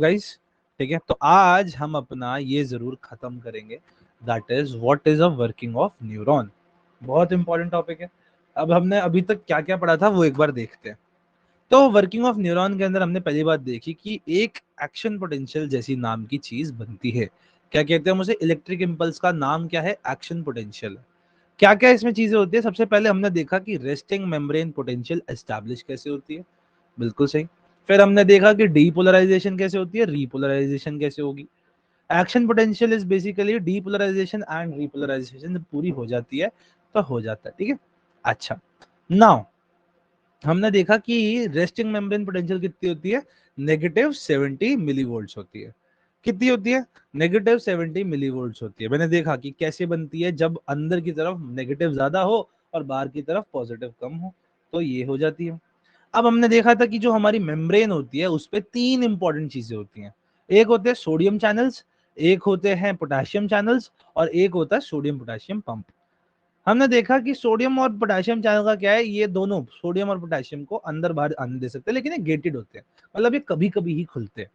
Guys? ठीक है, तो आज हम अपना ये जरूर खत्म करेंगे, that is what is a working of neuron. बहुत इंपॉर्टेंट टॉपिक है। अब हमने अभी तक क्या क्या पढ़ा था वो एक बार देखते हैं। तो वर्किंग ऑफ न्यूरॉन के अंदर हमने पहली बात देखी कि एक एक्शन पोटेंशियल जैसी नाम की चीज बनती है। क्या कहते हैं मुझे? इलेक्ट्रिक इंपल्स का नाम क्या है? Action potential. क्या क्या इसमें चीजें होती है? सबसे पहले हमने देखा कि रेस्टिंग मेम्ब्रेन पोटेंशियल एस्टैब्लिश कैसे होती है, बिल्कुल सही। फिर हमने देखा कि डीपोलराइजेशन कैसे होती है, रीपोलराइजेशन कैसे होगी। Action potential is basically depolarization and repolarization पूरी हो जाती है तो हो जाता है, ठीक है। अच्छा, नाउ हमने देखा कि रेस्टिंग मेम्ब्रेन पोटेंशियल कितनी होती है? -70 मिलीवोल्ट्स होती है। कितनी होती है? -70 मिलीवोल्ट्स होती है। मैंने देखा कि कैसे बनती है, जब अंदर की तरफ नेगेटिव ज्यादा हो और बाहर की तरफ पॉजिटिव कम हो, तो ये हो जाती है। अब हमने देखा था कि जो हमारी मेम्ब्रेन होती है उस पे 3 इंपॉर्टेंट चीजें होती हैं। एक होते हैं सोडियम चैनल्स, एक होते हैं पोटेशियम चैनल्स, और एक होता है सोडियम पोटेशियम पंप। हमने देखा कि सोडियम और पोटेशियम चैनल का क्या है, ये दोनों सोडियम और पोटेशियम को अंदर बाहर आने दे सकते हैं, लेकिन ये गेटेड होते हैं, मतलब ये कभी कभी ही खुलते हैं।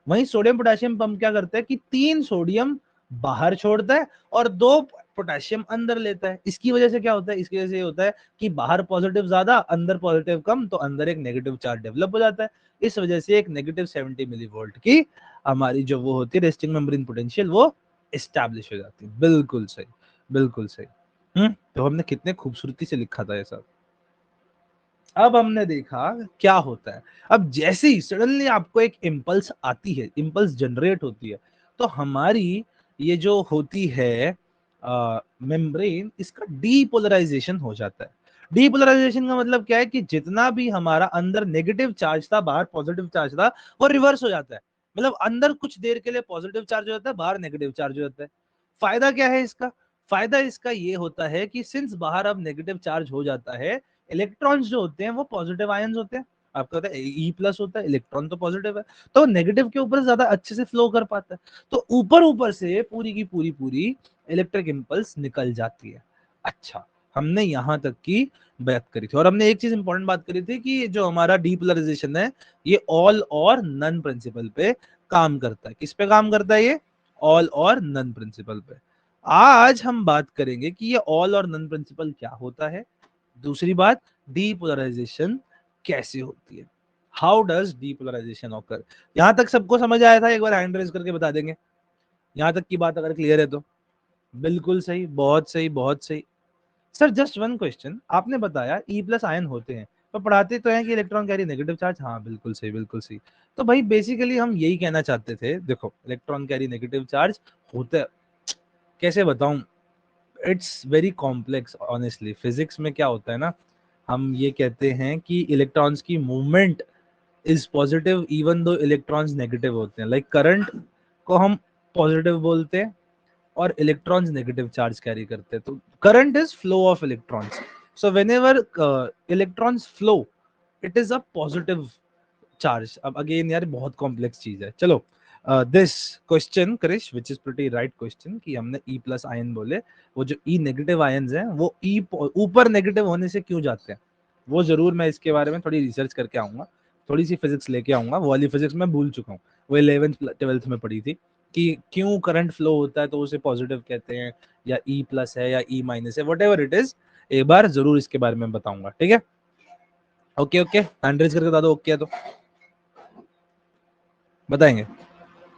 वहीं सोडियम पोटेशियम पंप क्या करता है कि 3 सोडियम बाहर छोड़ता है और 2 पोटेशियम अंदर लेता है। इसकी वजह से क्या होता है? इसकी वजह से ये होता है कि बाहर पॉजिटिव ज्यादा अंदर पॉजिटिव कम, तो अंदर एक नेगेटिव चार्ज डेवलप हो जाता है। इस वजह से एक -70 मिलीवोल्ट की हमारी जो वो होती है रेस्टिंग मेम्ब्रेन पोटेंशियल, वो एस्टैब्लिश हो जाती है। बिल्कुल सही, बिल्कुल सही। तो हमने कितने खूबसूरती से लिखा था ये सब। अब हमने देखा क्या होता है। अब जैसे ही सडनली आपको एक इम्पल्स आती है, इम्पल्स जनरेट होती है, तो हमारी ये जो होती है मेम्ब्रेन, इसका डीपोलराइजेशन हो जाता है। डीपोलराइजेशन का मतलब क्या है कि जितना भी हमारा अंदर नेगेटिव चार्ज था, बाहर पॉजिटिव चार्ज था, वो रिवर्स हो जाता है। मतलब अंदर कुछ देर के लिए पॉजिटिव चार्ज हो जाता है, बाहर नेगेटिव चार्ज हो जाता है। फायदा क्या है इसका? फायदा इसका ये होता है कि सिंस बाहर अब नेगेटिव चार्ज हो जाता है, इलेक्ट्रॉन्स जो होते हैं वो पॉजिटिव आयंस होते हैं। आपका होता है E+ होता है, इलेक्ट्रॉन तो पॉजिटिव है, तो नेगेटिव के ऊपर ज्यादा अच्छे से फ्लो कर पाता है। तो ऊपर ऊपर से पूरी की पूरी इलेक्ट्रिक इंपल्स निकल जाती है। अच्छा, हमने यहां तक की बात करी थी, और हमने एक चीज इंपॉर्टेंट बात करी थी कि जो हमारा डीपोलराइजेशन है, ये ऑल और नन प्रिंसिपल पे काम करता है। किस पे काम करता है ये? ऑल और नन प्रिंसिपल पे। आज हम बात करेंगे कि ये ऑल और नन प्रिंसिपल क्या होता है। दूसरी बात, डीपोलराइजेशन कैसे होती है, हाउ डज डीपोलराइजेशन ऑकर। यहां तक सबको समझ आया था? एक बार हैंड रेज करके बता देंगे यहां तक की बात अगर क्लियर है तो। बिल्कुल सही, बहुत सही, बहुत सही। सर जस्ट वन क्वेश्चन, आपने बताया E+ आयन होते हैं, तो पढ़ाते तो हैं कि इलेक्ट्रॉन कैरी नेगेटिव चार्ज। हाँ बिल्कुल सही, बिल्कुल सही। तो भाई बेसिकली हम यही कहना चाहते थे। देखो, इलेक्ट्रॉन कैरी नेगेटिव चार्ज होता है, कैसे बताऊं, it's very complex honestly. Physics में क्या होता है ना, हम ये कहते हैं कि इलेक्ट्रॉन्स की movement is positive even though electrons negative होते हैं। लाइक करंट को हम पॉजिटिव बोलते हैं और इलेक्ट्रॉन्स नेगेटिव चार्ज कैरी करते हैं, तो current is flow of electrons. So whenever electrons flow, it is a positive charge. अब अगेन यार बहुत कॉम्प्लेक्स चीज है। चलो, this question Krish which is pretty right question, कि हमने E+ आयन बोले, वो जो E नेगेटिव आयन्स हैं वो E ऊपर नेगेटिव होने से क्यों जाते हैं, वो जरूर मैं इसके बारे में थोड़ी रिसर्च करके आऊंगा, थोड़ी सी फिजिक्स लेके आऊंगा। वो वाली फिजिक्स मैं भूल चुका हूँ, वो 11th 12th में पढ़ी थी कि क्यों करंट फ्लो होता है तो उसे पॉजिटिव कहते हैं, या E+ है या E- है, वट एवर इट इज, एक बार जरूर इसके बारे में बताऊंगा, ठीक है। ओके ओके, हैंड रेज करके बता दो ओके है तो बताएंगे।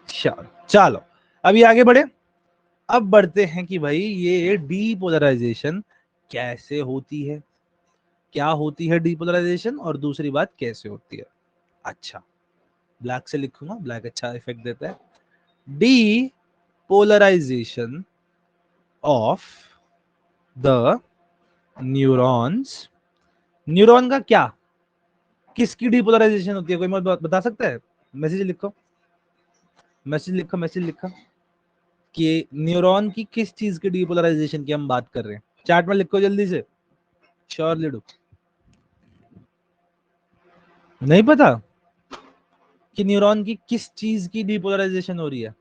चलो चलो, अभी आगे बढ़े। अब बढ़ते हैं कि भाई ये डीपोलराइजेशन कैसे होती है, क्या होती है डीपोलराइजेशन, और दूसरी बात कैसे होती है। अच्छा, ब्लैक से लिखूंगा, ब्लैक अच्छा इफेक्ट देता है। Depolarization of the neurons. Neuron का क्या, किसकी डीपोलराइजेशन होती है, कोई मत बता सकता है? मैसेज लिखो, मैसेज लिखो, मैसेज लिखो कि न्यूरॉन की किस चीज की डीपोलराइजेशन की हम बात कर रहे हैं। चैट में लिखो जल्दी से, श्योरली डू। नहीं पता कि न्यूरॉन की किस चीज की डीपोलराइजेशन हो रही है?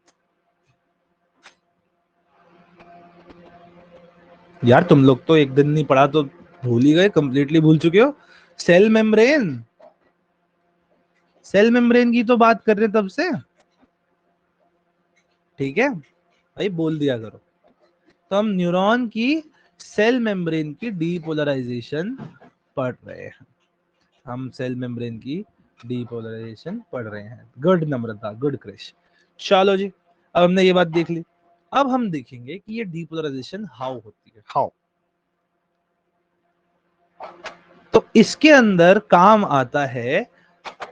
यार तुम लोग तो एक दिन नहीं पढ़ा तो भूल ही गए, कंप्लीटली भूल चुके हो। सेल मेम्ब्रेन, सेल मेम्ब्रेन की तो बात कर रहे हैं तब से। ठीक है भाई, बोल दिया करो। तो हम न्यूरॉन की सेल मेम्ब्रेन की डीपोलराइजेशन पढ़ रहे हैं। हम सेल मेम्ब्रेन की डीपोलराइजेशन पढ़ रहे हैं। गुड नम्रता, गुड क्रिश। चलो जी, अब हमने ये बात देख ली। अब हम देखेंगे कि ये डीपोलराइजेशन हाउ होती है, हाउ। तो इसके अंदर काम आता है,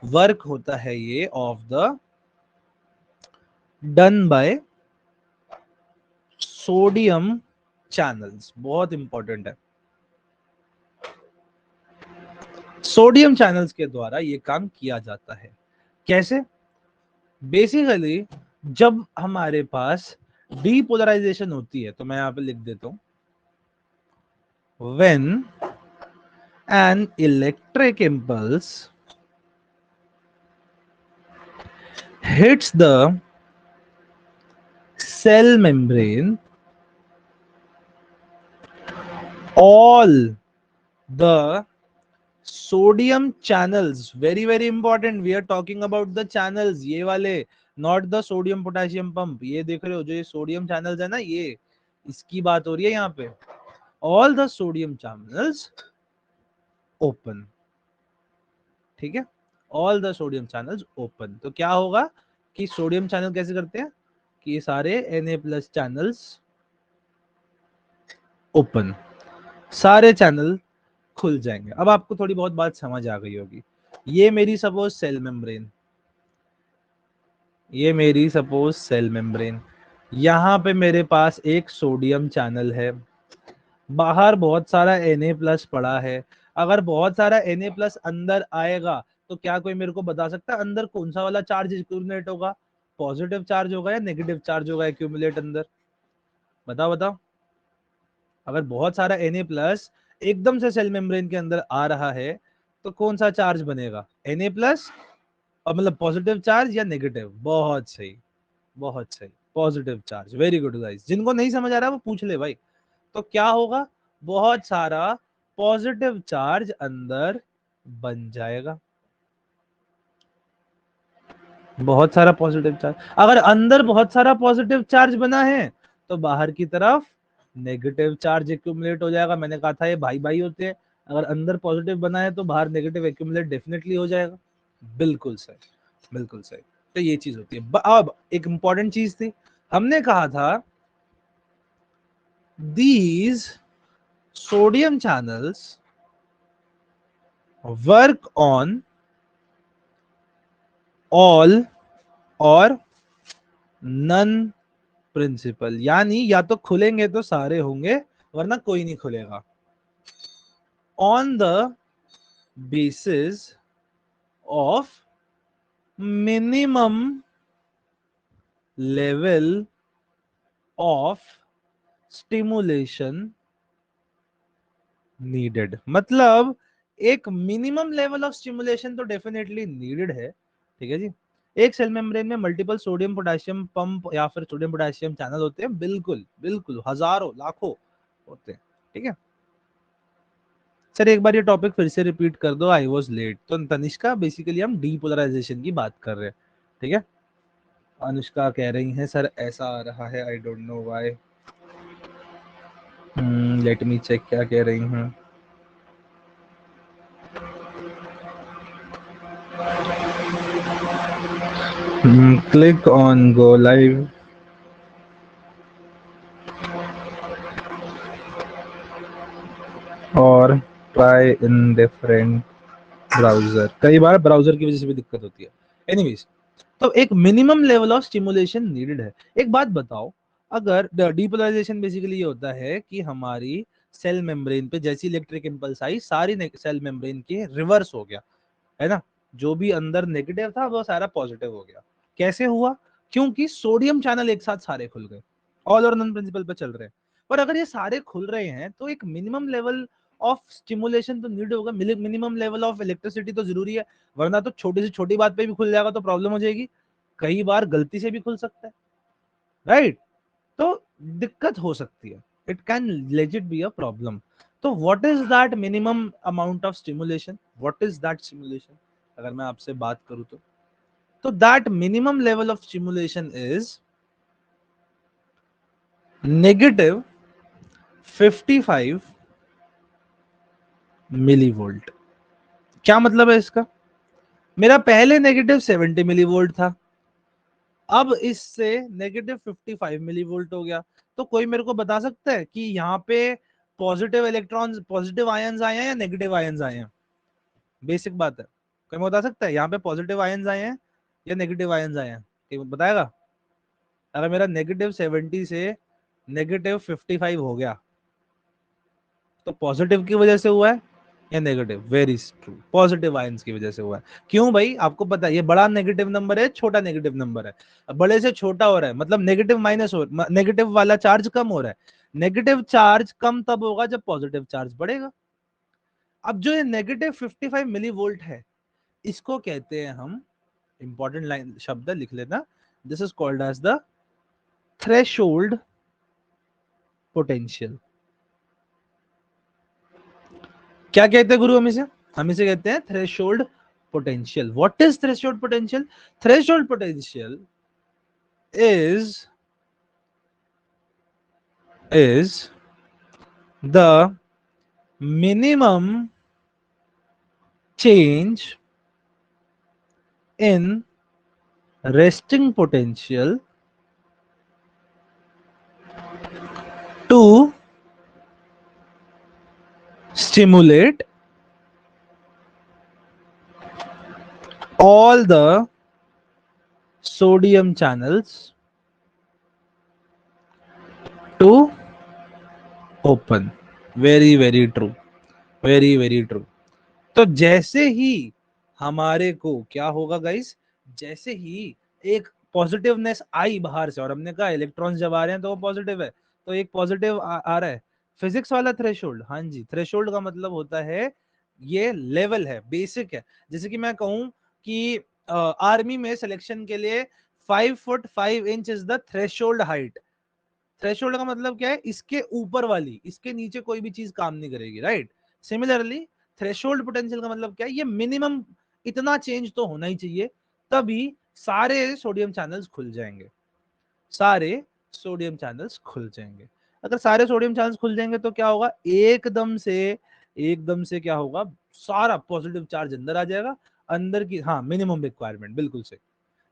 वर्क होता है ये of the done by sodium channels. बहुत इंपॉर्टेंट है, सोडियम चैनल्स के द्वारा ये काम किया जाता है। कैसे? बेसिकली जब हमारे पास डीपोलराइजेशन होती है, तो मैं यहां पे लिख देता हूं, when an electric impulse hits the cell membrane, all the sodium channels, very important, we are talking about the channels, ये वाले, not the sodium potassium pump। ये देख रहे हो जो ये सोडियम चैनल्स है ना, ये इसकी बात हो रही है यहाँ पे। all the sodium channels open, ठीक है, all the sodium channels open। तो क्या होगा कि सोडियम चैनल कैसे करते हैं कि ये सारे Na+ चैनल्स ओपन, सारे चैनल खुल जाएंगे। अब आपको थोड़ी बहुत बात समझ आ गई होगी। ये मेरी सपोज सेल मेम्ब्रेन, ये मेरी सपोज सेल मेम्ब्रेन, यहाँ पे मेरे पास एक सोडियम चैनल है, बाहर बहुत सारा Na+ पड़ा है। अगर बहुत सारा Na+ अंदर आएगा तो क्या कोई मेरे को बता सकता है अंदर कौन सा वाला चार्ज एक्यूमुलेट होगा? पॉजिटिव चार्ज होगा या नेगेटिव चार्ज होगा एक्यूमुलेट अंदर? बताओ बताओ। अगर बहुत सारा Na+ एकदम से सेल मेम्ब्रेन के अंदर आ रहा है तो कौन सा चार्ज बनेगा? Na+ और मतलब पॉजिटिव चार्ज या नेगेटिव? बहुत सही, बहुत सही, positive charge. Very good guys, जिनको नहीं समझ आ रहा वो पूछ ले भाई। तो क्या होगा? बहुत सारा पॉजिटिव चार्ज अंदर बन जाएगा, बहुत सारा पॉजिटिव चार्ज। अगर अंदर बहुत सारा पॉजिटिव चार्ज बना है तो बाहर की तरफ नेगेटिव चार्ज एक्यूमुलेट हो जाएगा। मैंने कहा था ये भाई भाई होते हैं, अगर अंदर पॉजिटिव बना है तो बाहर नेगेटिव एक्यूमुलेट डेफिनेटली हो जाएगा। बिल्कुल सही, बिल्कुल सही। तो ये चीज होती है। अब एक इंपॉर्टेंट चीज थी, हमने कहा था these sodium channels work on all और नन प्रिंसिपल, यानी या तो खुलेंगे तो सारे होंगे वरना कोई नहीं खुलेगा। On the basis of minimum level of stimulation needed. मतलब एक मिनिमम लेवल ऑफ स्टिमुलेशन तो डेफिनेटली नीडेड है, ठीक है जी। एक सेल मेम्ब्रेन में मल्टीपल सोडियम पोटेशियम पंप या फिर सोडियम पोटेशियम चैनल होते हैं, बिल्कुल बिल्कुल, हजारों लाखों होते हैं, ठीक है। सर एक बार ये टॉपिक फिर से रिपीट कर दो, आई वॉज लेट। तो तनिष्का, बेसिकली हम डीपोलराइजेशन की बात कर रहे हैं, ठीक है। अनुष्का कह रही है सर ऐसा आ रहा है, I don't know why. Let me check क्या कह रही हैं। क्लिक ऑन गो लाइव और ट्राई इन डिफरेंट ब्राउजर। कई बार ब्राउजर की वजह से भी दिक्कत होती है। एनीवेज, तो एक minimum level of stimulation needed है। एक बात बताओ, अगर डीपोलराइजेशन बेसिकली ये होता है कि हमारी सेल मेम्ब्रेन पे जैसी इलेक्ट्रिक इंपल्स आई, सारी सेल मेम्ब्रेन के रिवर्स हो गया, है ना? जो भी अंदर नेगेटिव था वो सारा पॉजिटिव हो गया। कैसे हुआ? क्योंकि सोडियम चैनल एक साथ सारे खुल गए, ऑल और नन प्रिंसिपल पे चल रहे हैं। पर अगर ये सारे खुल रहे हैं तो एक मिनिमम लेवल ऑफ स्टिमुलेशन तो नीड होगा, मिनिमम लेवल ऑफ इलेक्ट्रिसिटी तो जरूरी है, वरना तो छोटी से छोटी बात पे भी खुल जाएगा तो प्रॉब्लम हो जाएगी। कई बार गलती से भी खुल सकता है, राइट? तो दिक्कत हो सकती है, it can legit be a problem. तो what is that minimum amount of stimulation? What is that stimulation अगर मैं आपसे बात करूं तो that minimum level of stimulation is negative 55 millivolt. क्या मतलब है इसका? मेरा पहले नेगेटिव 70 मिली वोल्ट था, अब इससे नेगेटिव 55 मिली वोल्ट हो गया। तो कोई मेरे को बता सकता है कि यहाँ पे पॉजिटिव इलेक्ट्रॉन्स, पॉजिटिव आयंस आए हैं या नेगेटिव आयंस आए हैं? बेसिक बात है, कोई बता सकता है यहाँ पे पॉजिटिव आयंस आए हैं या नेगेटिव आयंस आए हैं? कोई बताएगा? अगर मेरा नेगेटिव 70 से नेगेटिव 55 हो गया तो पॉजिटिव की वजह से हुआ है या negative? Very true, positive ions की वजह से हुआ है। क्यों भाई? आपको पता है ये बड़ा नेगेटिव नंबर है, छोटा नेगेटिव नंबर है। अब बड़े से छोटा हो रहा है मतलब नेगेटिव माइनस हो, नेगेटिव वाला चार्ज कम हो रहा है। नेगेटिव चार्ज कम तब होगा जब पॉजिटिव चार्ज बढ़ेगा। अब जो ये नेगेटिव 55 मिली वोल्ट है, इसको कहते हैं हम, इंपॉर्टेंट लाइन शब्द लिख लेना, this is called as the threshold potential. क्या कहते हैं गुरु? हम इसे कहते हैं threshold potential. What is threshold potential? Threshold potential is the minimum change in resting potential to stimulate all the sodium channels to open. Very very true, very very true. तो जैसे ही हमारे को क्या होगा गाइस, जैसे ही एक पॉजिटिवनेस आई बाहर से, और हमने कहा इलेक्ट्रॉन्स जब आ रहे हैं तो वो पॉजिटिव है, तो एक पॉजिटिव आ रहा है। फिजिक्स वाला थ्रेशोल्ड, हाँ जी, थ्रेशोल्ड का मतलब होता है ये लेवल है, बेसिक है। जैसे कि मैं कहूं कि आर्मी में सिलेक्शन के लिए 5 foot 5 inch is the threshold height. Threshold का मतलब क्या है? इसके ऊपर वाली, इसके नीचे कोई भी चीज काम नहीं करेगी, राइट? सिमिलरली थ्रेशोल्ड पोटेंशियल का मतलब क्या है? ये मिनिमम इतना चेंज तो होना ही चाहिए, तभी सारे सोडियम चैनल्स खुल जाएंगे, सारे सोडियम चैनल्स खुल जाएंगे। अगर सारे सोडियम चैनल्स खुल जाएंगे तो क्या होगा? एकदम से क्या होगा? सारा पॉजिटिव चार्ज अंदर आ जाएगा, अंदर की, हाँ, मिनिमम रिक्वायरमेंट, बिल्कुल सही।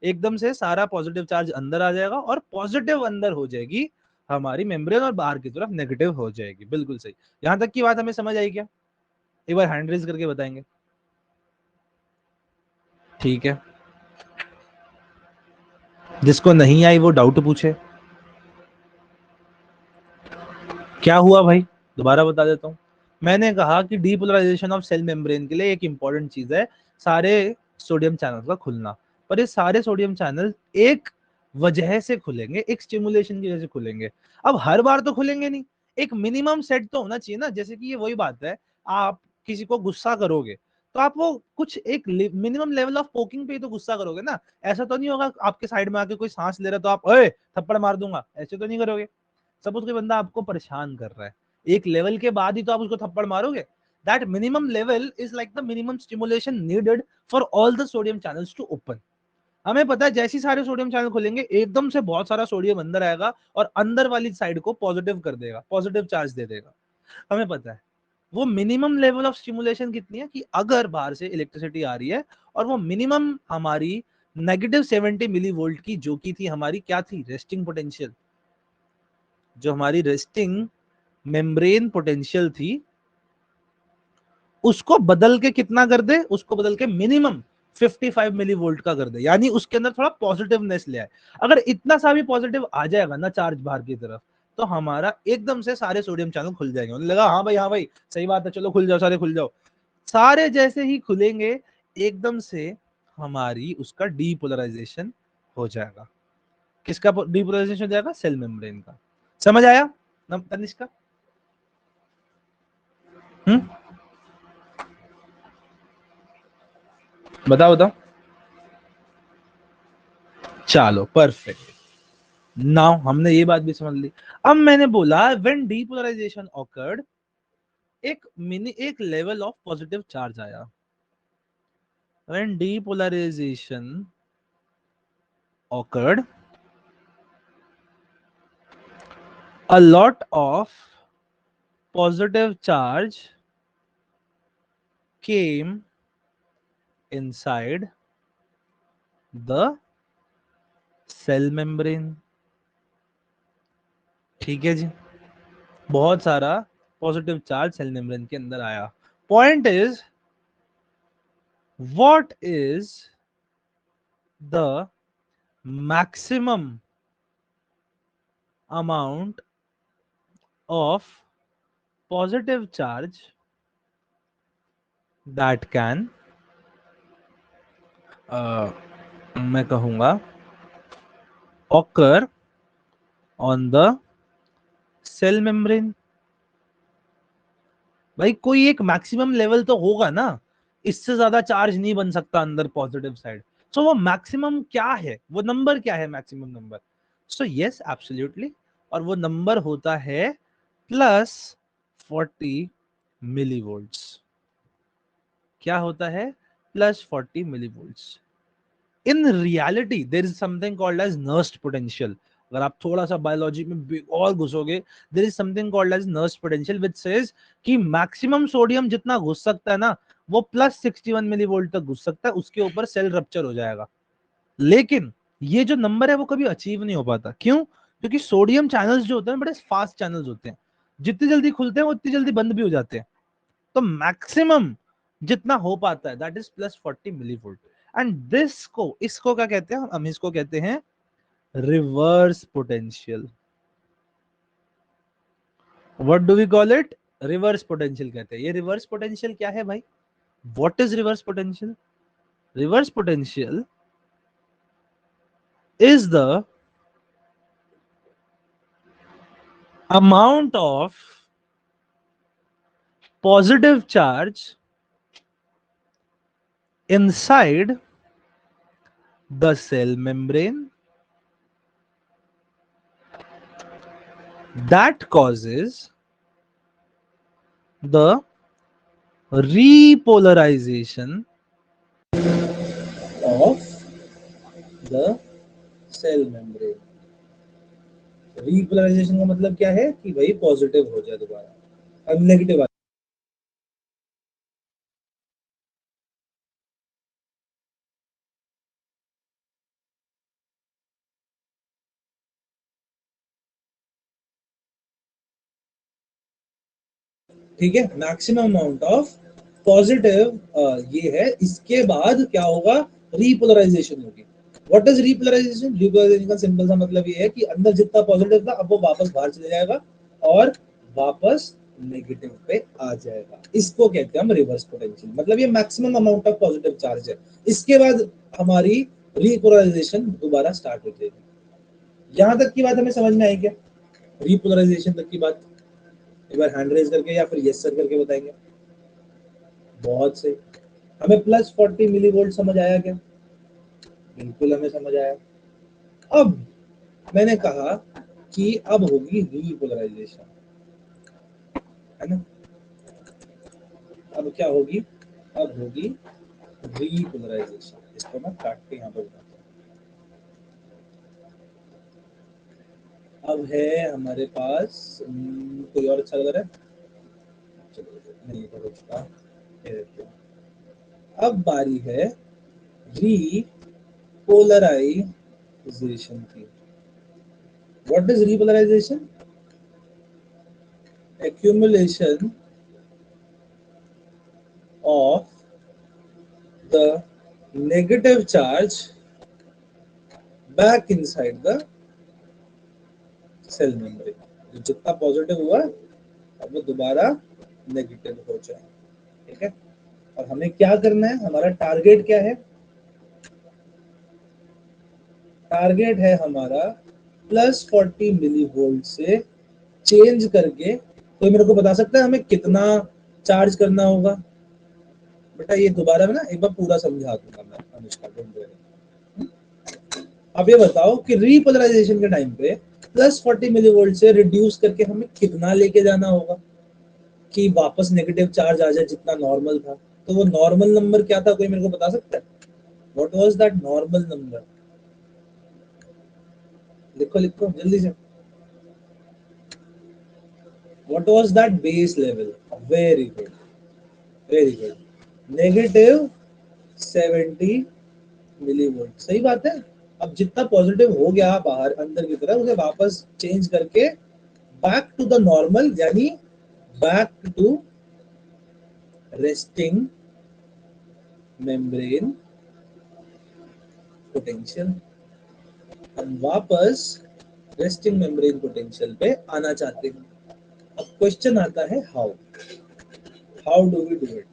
एकदम से सारा पॉजिटिव चार्ज अंदर आ जाएगा और पॉजिटिव अंदर हो जाएगी हमारी मेम्ब्रेन, और बाहर की तरफ नेगेटिव हो जाएगी, बिल्कुल सही। यहां तक की बात हमें समझ आई क्या? एक बार हैंड रेज करके बताएंगे। ठीक है, जिसको नहीं आई वो डाउट पूछे। क्या हुआ भाई? दोबारा बता देता हूं। मैंने कहा कि डीपोलराइजेशन ऑफ सेल मेम्ब्रेन के लिए एक इंपॉर्टेंट चीज है सारे सोडियम चैनल का खुलना। पर ये सारे सोडियम चैनल एक वजह से खुलेंगे, एक स्टिमुलेशन की वजह से खुलेंगे। अब हर बार तो खुलेंगे नहीं, एक मिनिमम सेट तो होना चाहिए ना। जैसे कि ये वही बात है, आप किसी को गुस्सा करोगे तो आप वो कुछ एक मिनिमम लेवल ऑफ पोकिंग पे ही तो गुस्सा करोगे ना। ऐसा तो नहीं होगा आपके साइड में आके कोई सांस ले रहा है तो आप ओए थप्पड़ मार दूंगा, ऐसे तो नहीं करोगे। सपोज कोई बंदा आपको परेशान कर रहा है, एक लेवल के बाद ही तो आप उसको थप्पड़ मारोगे। That minimum level is like the minimum stimulation needed for all the sodium channels to open. हमें पता है जैसे ही सारे सोडियम चैनल खुलेंगे एकदम से बहुत सारा सोडियम अंदर आएगा और अंदर वाली साइड को पॉजिटिव कर देगा, पॉजिटिव चार्ज दे देगा। हमें पता है वो मिनिमम लेवल ऑफ स्टिमुलेशन कितनी है, कि अगर बाहर से इलेक्ट्रिसिटी आ रही है और वो मिनिमम हमारी नेगेटिव 70 मिली वोल्ट की, जो की थी हमारी क्या थी? Resting potential. जो हमारी रेस्टिंग मेम्ब्रेन पोटेंशियल थी, उसको बदल के कितना कर दे? उसको बदल के मिनिमम 55 मिली वोल्ट का कर दे, यानी उसके अंदर थोड़ा पॉजिटिवनेस ले आए। अगर इतना सा भी पॉजिटिव आ जाएगा ना चार्ज बाहर की तरफ, तो हमारा एकदम से सारे सोडियम चैनल खुल जाएंगे। उन्हें लगा हाँ भाई, हाँ भाई, सही बात है, चलो खुल जाओ, सारे खुल जाओ। सारे जैसे ही खुलेंगे एकदम से हमारी उसका डीपोलराइजेशन हो जाएगा। किसका डीपोलराइजेशन हो जाएगा? सेल मेम्ब्रेन का। समझ आया तनिष्का? बताओ बताओ। चलो परफेक्ट। नाउ हमने ये बात भी समझ ली। अब मैंने बोला व्हेन डीपोलराइजेशन ऑकर्ड, एक लेवल ऑफ पॉजिटिव चार्ज आया। When depolarization occurred, a lot of positive charge came inside the cell membrane. ठीक है जी, बहुत सारा पॉजिटिव चार्ज सेल मेम्ब्रेन के अंदर आया. Point is, what is the maximum amount of positive charge that can, मैं कहूंगा, occur on the cell membrane. भाई कोई एक मैक्सिमम लेवल तो होगा ना, इससे ज्यादा चार्ज नहीं बन सकता अंदर पॉजिटिव साइड. सो वो मैक्सिमम क्या है, वो नंबर क्या है maximum number? So yes absolutely, और वो नंबर होता है +40 मिलीवोल्ट्स. क्या होता है? +40 millivolts. In reality there is something called as Nernst potential. अगर आप थोड़ा सा बायोलॉजी में और घुसोगे, there is something called as Nernst potential which says कि मैक्सिमम सोडियम जितना घुस सकता है ना, वो +61 मिलीवोल्ट तक घुस सकता है, उसके ऊपर सेल रप्चर हो जाएगा. लेकिन ये जो नंबर है वो कभी अचीव नहीं हो पाता. क्यों? क्योंकि सोडियम चैनल्स जो होते हैं बड़े फास्ट चैनल्स होते हैं, जितनी जल्दी खुलते हैं उतनी जल्दी बंद भी हो जाते हैं. तो मैक्सिमम जितना हो पाता है that is +40 millivolt. And this को, इसको क्या कहते हैं? हम इसको कहते हैं reverse potential. What do we call it? Reverse potential कहते हैं. ये रिवर्स पोटेंशियल क्या है भाई? What is reverse potential? Reverse potential is the amount of positive charge inside the cell membrane that causes the repolarization of the cell membrane. repolarization का मतलब क्या है? कि भाई पॉजिटिव हो जाए दोबारा, अब नेगेटिव आ. ठीक है, मैक्सिमम अमाउंट ऑफ पॉजिटिव ये है. इसके बाद क्या होगा? रीपोलराइजेशन होगी. What is repolarisation? रीपोलराइजेशन का सिंपल सा मतलब ये है कि अंदर जितना पॉजिटिव था अब वो वापस बाहर चले जाएगा और वापस नेगेटिव पे आ जाएगा. इसको कहते हैं हम रिवर्स पोटेंशियल. मतलब ये maximum amount of positive charge है. इसके बाद हमारी रीपोलराइजेशन दोबारा स्टार्ट हो जाएगी. यहां तक की बात हमें समझ में आई क्या? रीपोलराइजेशन तक की बात एक बार हैंड रेज करके या फिर यस सर करके बताएंगे. बहुत सही. हमें +40 मिलीवोल्ट समझ आया क्या? बिल्कुल हमें समझ आया. अब मैंने कहा कि अब होगी रीपोलराइजेशन, है ना? अब क्या होगी? अब होगी रीपोलराइजेशन. इसको मैं काट के यहाँ पर बताता हूँ. अब है हमारे पास कोई और अच्छा लग रहा है? चलो नहीं तो बचता. अब बारी है रीपोलराइजेशन की. What is repolarisation? accumulation of the negative charge back inside the cell membrane. जो जितना पॉजिटिव हुआ अब वो दोबारा नेगेटिव हो जाए. ठीक है, और हमें क्या करना है? हमारा टारगेट क्या है? टारगेट है हमारा +40 मिलीवोल्ट से चेंज करके. कोई मेरे को बता सकता है हमें कितना चार्ज करना होगा? बेटा ये दोबारा में ना एक बार पूरा समझा दूंगा मैं अनुष्का, डोंट वरी. अब ये बताओ कि रीपोलराइजेशन के टाइम पे +40 मिलीवोल्ट से रिड्यूस करके हमें कितना लेके जाना होगा कि वापस नेगेटिव चार्ज आ जाए जितना नॉर्मल था? तो वो नॉर्मल नंबर क्या था? कोई मेरे को बता सकता है? What was that normal number? लिखो लिखो जल्दी से. What was that base level? Very good, very good. -70 millivolt, सही बात है। अब जितना पॉजिटिव हो गया बाहर अंदर की तरफ, उसे वापस चेंज करके बैक टू द नॉर्मल, यानी back to resting membrane potential. हम वापस रेस्टिंग मेम्ब्रेन पोटेंशियल पे आना चाहते हैं। अब क्वेश्चन आता है how, how do we do it.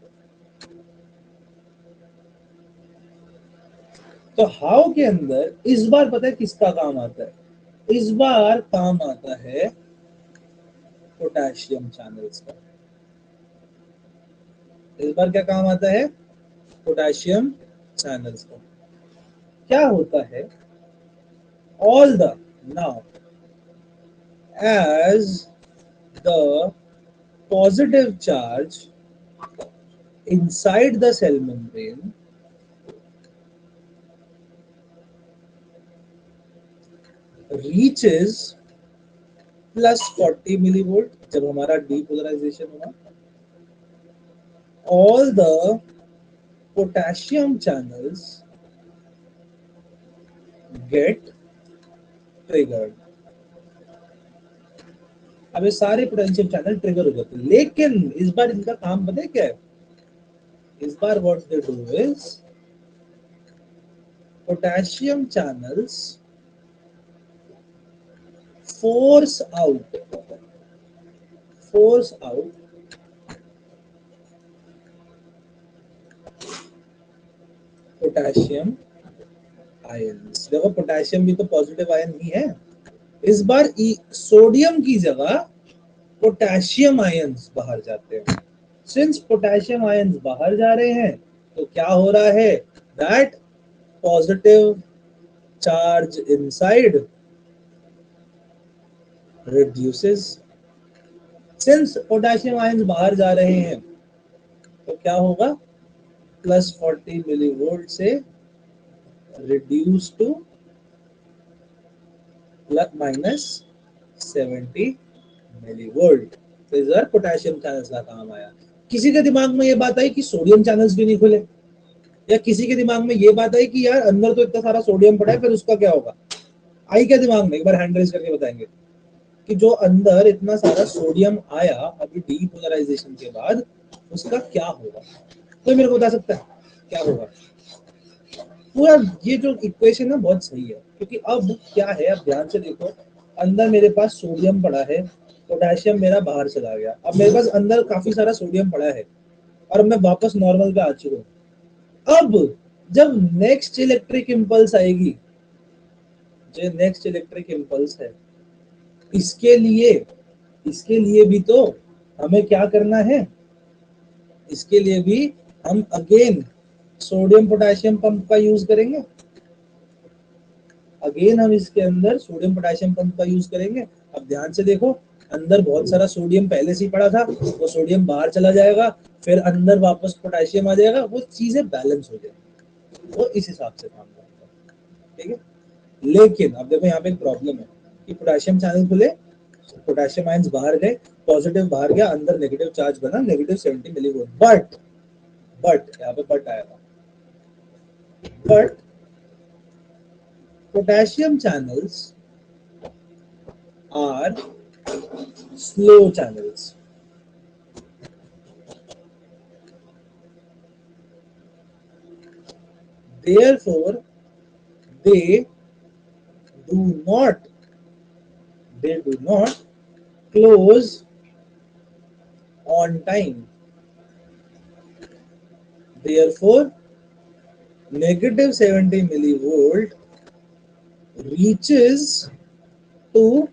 तो हाउ के अंदर इस बार पता है किसका काम आता है? इस बार काम आता है पोटेशियम चैनल्स का। इस बार क्या काम आता है? पोटेशियम चैनल्स का। क्या होता है? All the now as the positive charge inside the cell membrane reaches +40 millivolt, जब हमारा depolarization हुआ, all the potassium channels get triggered। अब ये सारे पोटेंशियम चैनल ट्रिगर हो जाते हैं, लेकिन इस बार इनका काम पता है क्या है? इस बार what they do is potassium channels force out potassium ions. देखो पोटेशियम भी तो पॉजिटिव आयन ही है। इस बार सोडियम की जगह पोटेशियम आयंस बाहर जाते हैं। सिंस पोटेशियम आयंस बाहर जा रहे हैं तो क्या हो रहा है? That positive charge inside reduces. Since potassium ions बाहर जा रहे हैं तो क्या होगा? +40 मिलीवोल्ट से रिड्यूस टू -70 मिलीवोल्ट। तो इस बार पोटेशियम चैनल्स का काम आया। किसी के दिमाग में ये बात आई कि सोडियम चैनल्स भी नहीं खुले, या किसी के दिमाग में ये बात आई कि यार अंदर तो इतना सारा सोडियम पड़ा है, फिर उसका क्या होगा? आई क्या दिमाग में? एक बार हैंड रेज करके बताएंगे कि जो अंदर इतना सारा सोडियम आया अभी डीपोलराइजेशन के बाद, उसका क्या होगा? कोई मेरे को बता सकता है क्या होगा? पूरा ये जो इक्वेशन है बहुत सही है, क्योंकि अब क्या है, अब ध्यान से देखो, अंदर मेरे पास सोडियम पड़ा है, पोटेशियम मेरा बाहर चला गया, अब मेरे पास अंदर काफी सारा सोडियम पड़ा है और मैं वापस नॉर्मल पे आ चुका हूँ। अब जब नेक्स्ट इलेक्ट्रिक इंपल्स आएगी, जो नेक्स्ट इलेक्ट्रिक इंपल्स है, इसके लिए भी तो हमें क्या करना है? इसके लिए भी हम अगेन सोडियम पोटेशियम पंप का यूज करेंगे। अगेन हम इसके अंदर सोडियम पोटेशियम पंप का यूज करेंगे। अब ध्यान से देखो, अंदर बहुत सारा सोडियम पहले से ही पड़ा था, वो सोडियम बाहर चला जाएगा, फिर अंदर वापस पोटेशियम आ जाएगा, वो चीजें बैलेंस हो जाएगी। वो इस हिसाब से काम करता है, ठीक है। लेकिन अब देखो यहाँ पे एक प्रॉब्लम है कि पोटेशियम चैनल खुले, पोटेशियम आयंस बाहर गए, पॉजिटिव बाहर गया, अंदर नेगेटिव चार्ज बना, -70 मिलीवोल्ट। बट यहाँ पे बट आएगा, but potassium channels are slow channels। Therefore, they do not close on time। Therefore, -70 millivolt reaches to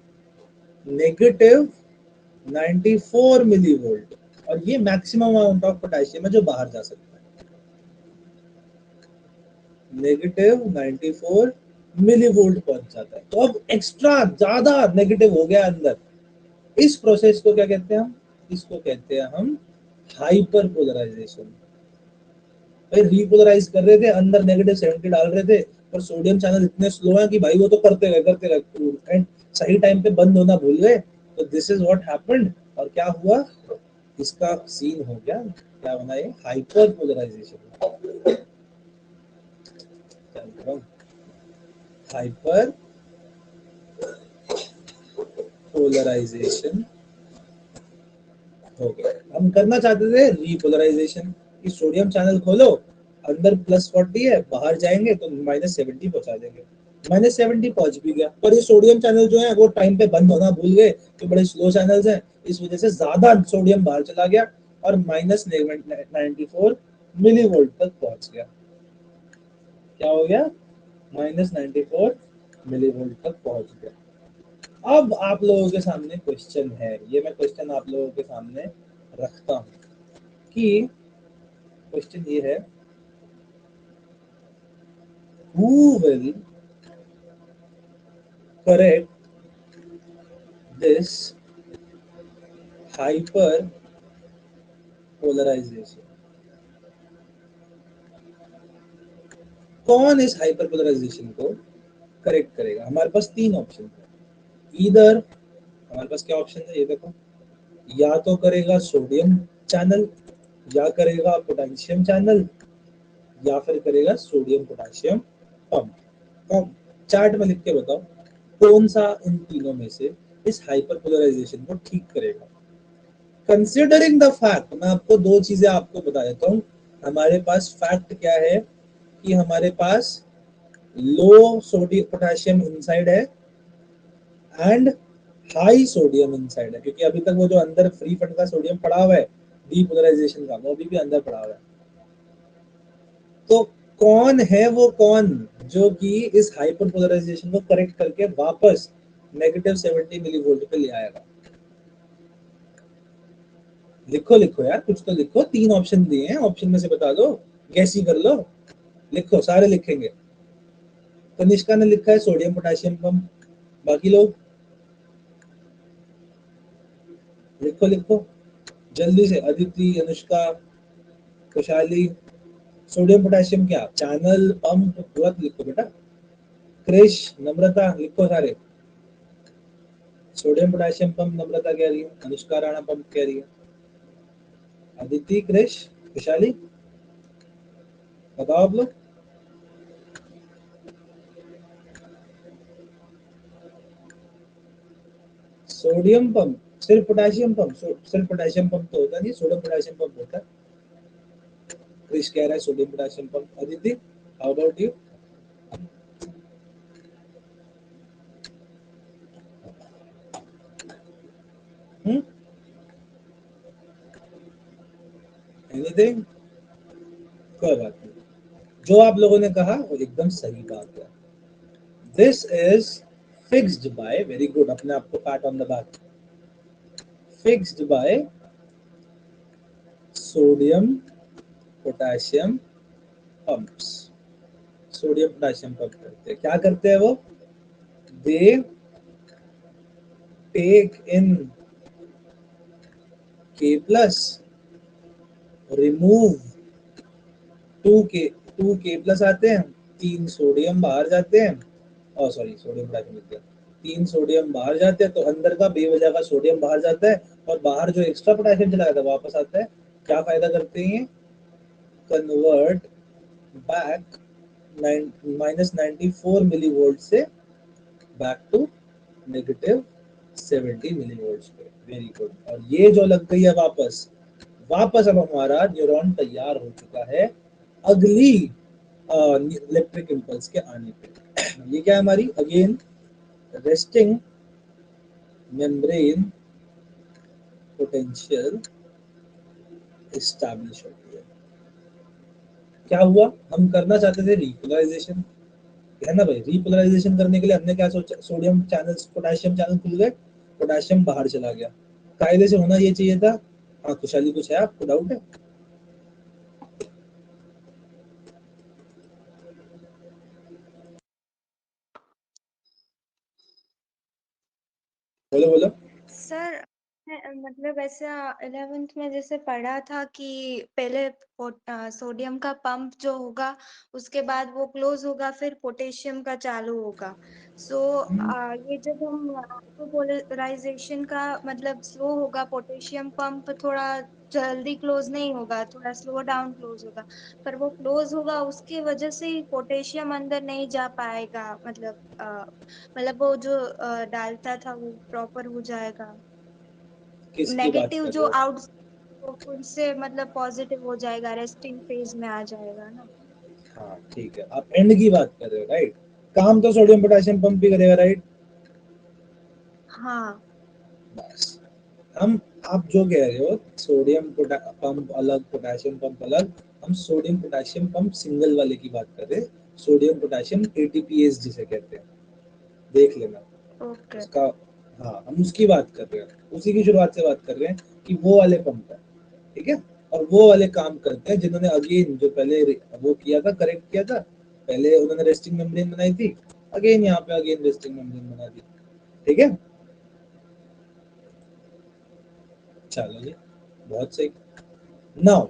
-94 millivolt, और ये मैक्सिमम अमाउंट ऑफ पोटेशियम है जो बाहर जा सकता है। -94 मिलीवोल्ट पहुंच जाता है। तो अब एक्स्ट्रा ज्यादा नेगेटिव हो गया अंदर। इस प्रोसेस को क्या कहते हैं हम? इसको कहते हैं हम हाइपर पोलराइजेशन। भाई रिपोलराइज कर रहे थे, अंदर -70 डाल रहे थे, पर सोडियम चैनल इतने स्लो हैं कि भाई वो तो करते गए एंड सही टाइम पे बंद होना भूल गए। तो दिस इज व्हाट हैपेंड, और क्या हुआ, इसका सीन हो गया, क्या बना ये, हाइपर पोलराइजेशन, हाइपर पोलराइजेशन हो गया। हम करना चाहते थे रीपोलराइजेशन, कि सोडियम चैनल खोलो, अंदर +40 है, बाहर जाएंगे तो -70 पहुंचा देंगे, -70 पहुंच भी गया, पर ये सोडियम चैनल जो है वो टाइम पे बंद होना भूल गए, तो बड़े स्लो चैनल्स हैं, इस वजह से ज्यादा सोडियम बाहर चला गया और -94 मिली वोल्ट तक पहुंच गया। क्या हो गया, -94 मिली वोल्ट तक पहुंच गया। अब आप लोगों के सामने क्वेश्चन है, ये मैं क्वेश्चन आप लोगों के सामने रखता हूं कि क्वेश्चन ये है, who will correct this hyper polarization? कौन इस हाइपर पोलराइजेशन को करेक्ट करेगा? हमारे पास 3 ऑप्शन है। इधर हमारे पास क्या ऑप्शन है, ये देखो, या तो करेगा सोडियम चैनल, या करेगा पोटेशियम चैनल, या फिर करेगा sodium potassium pump. Pump chart में लिख के बताओ कौन सा इन तीनों में से इस हाइपर पोलराइजेशन को ठीक करेगा। कंसिडरिंग द फैक्ट, मैं आपको 2 चीजें आपको बता देता हूँ। हमारे पास फैक्ट क्या है कि हमारे पास लो सोडियम पोटेशियम इनसाइड है एंड हाई सोडियम इनसाइड है, क्योंकि अभी तक वो जो अंदर फ्री फंड का सोडियम पड़ा हुआ है डीपोलराइजेशन का, वो अभी भी अंदर पड़ा हुआ है। तो कौन है वो, कौन जो कि इस हाइपर पोलराइजेशन को करेक्ट करके वापस -70 मिली वोल्ट पे ले आएगा? लिखो लिखो यार, कुछ तो लिखो, 3 ऑप्शन दिए हैं, ऑप्शन में से बता दो, गैस ही कर लो, लिखो, सारे लिखेंगे। कनिष्का ने लिखा है सोडियम पोटेशियम पंप, बाकी लोग लिखो लिखो जल्दी से, अदिति, अनुष्का, खुशहाली, सोडियम पोटेशियम क्या चैनल पंप, तुरंत लिखो बेटा। क्रिश, नम्रता, लिखो सारे, सोडियम पोटेशियम पंप नम्रता कह रही है, अनुष्का राणा पंप कह रही है, अदिति, क्रिश, खुशहाली, बताओ आप लोग। सोडियम पंप, सिर्फ पोटेशियम पंप, सिर्फ पोटेशियम पंप तो होता नहीं, सोडियम पोटेशियम पंप होता है। क्रिश कह रहा है sodium potassium pump. Aditi, how about you? Anything? कोई बात नहीं, जो आप लोगों ने कहा वो एकदम सही बात है। This is fixed by, very good, अपने आप को pat on the back, fixed by sodium potassium pumps. Sodium potassium pump करते हैं, क्या करते हैं वो, they take in K+, remove 2K आते हैं, 3 सोडियम बाहर जाते हैं, और सॉरी सोडियम पोटेशियम लिख दिया, 3 सोडियम बाहर जाते हैं, तो अंदर का बेवजह का सोडियम बाहर जाता है और बाहर जो एक्स्ट्रा पोटेशियम चला जाता है वापस आता है। क्या फायदा करते हैं, कन्वर्ट बैक -94 मिली वोल्ट से बैक टू -70 मिली वोल्ट पे। वेरी गुड, और ये जो लग गई है वापस, वापस अब हमारा न्यूरॉन तैयार हो चुका है अगली इलेक्ट्रिक इम्पल्स के आने पे। ये क्या है हमारी, again resting membrane potential establish होती है। क्या हुआ, हम करना चाहते थे रिपोलराइजेशन, है ना भाई, रिपोलराइजेशन करने के लिए हमने क्या सोचा, सोडियम चैनल पोटेशियम चैनल खुल गए, पोटेशियम बाहर चला गया, कायदे से होना ये चाहिए था। हाँ खुशहाली, कुछ है आपको डाउट है? बोलो बोलो। सर मतलब ऐसा 11th में जैसे पढ़ा था कि पहले सोडियम का पंप जो होगा उसके बाद वो क्लोज होगा, फिर पोटेशियम का चालू होगा। सो ये जब हम हाइपोपोलराइजेशन का मतलब स्लो होगा, पोटेशियम पंप थोड़ा जल्दी क्लोज नहीं होगा, थोड़ा स्लो डाउन क्लोज होगा। पर वो क्लोज होगा उसकी वजह से ही पोटेशियम अंदर नहीं जा पाएगा, मतलब वो जो डालता था वो प्रॉपर हो जाएगा। किसकी बात नेगेटिव कर जो रहे हो? आउट वो फिर से मतलब पॉजिटिव हो जाएगा, रेस्टिंग फेज में आ जाएगा ना। हाँ ठीक है, आप एंड की बात कर रहे हो, राइट? काम तो सोडियम पोटेशियम पंप भी करेगा, राइट? हाँ। बस हम, आप जो कह रहे हो सोडियम पंप अलग, पोटेशियम पंप अलग, हम सोडियम पोटेशियम पंप सिंगल वाले की बात कर रहे हैं। सोडियम पोटेशियम एटीपीएस जिसे कहते हैं, देख लेना ओके। उसका। हाँ, हम उसकी बात कर रहे हैं, उसी की शुरुआत से बात कर रहे हैं कि वो वाले पंप है, ठीक है? और वो वाले काम करते हैं जिन्होंने अगेन जो पहले वो किया था, करेक्ट किया था। पहले उन्होंने रेस्टिंग मेम्ब्रेन बनाई थी, अगेन यहाँ पे अगेन रेस्टिंग मेम्ब्रेन बना दी, ठीक है? चलो जी, बहुत सही। नाउ